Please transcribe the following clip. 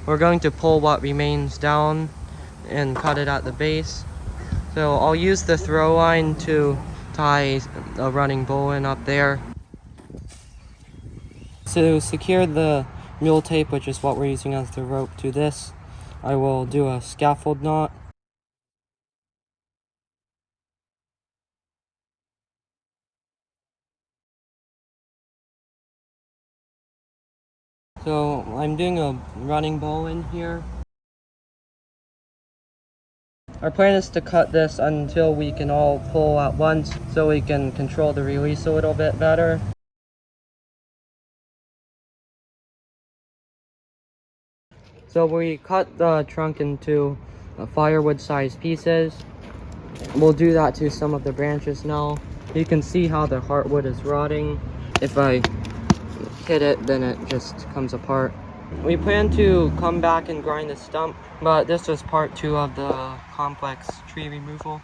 we're going to pull what remains down and cut it at the base. So I'll use the throw line to tie a running bowline up there. To secure the mule tape, which is what we're using as the rope, to this, I will do a scaffold knot. So I'm doing a running bowline here. Our plan is to cut this until we can all pull at once so we can control the release a little bit better. So we cut the trunk into firewood sized pieces. We'll do that to some of the branches now. You can see how the heartwood is rotting. If I hit it, then it just comes apart. We plan to come back and grind the stump, but this was part 2 of the complex tree removal.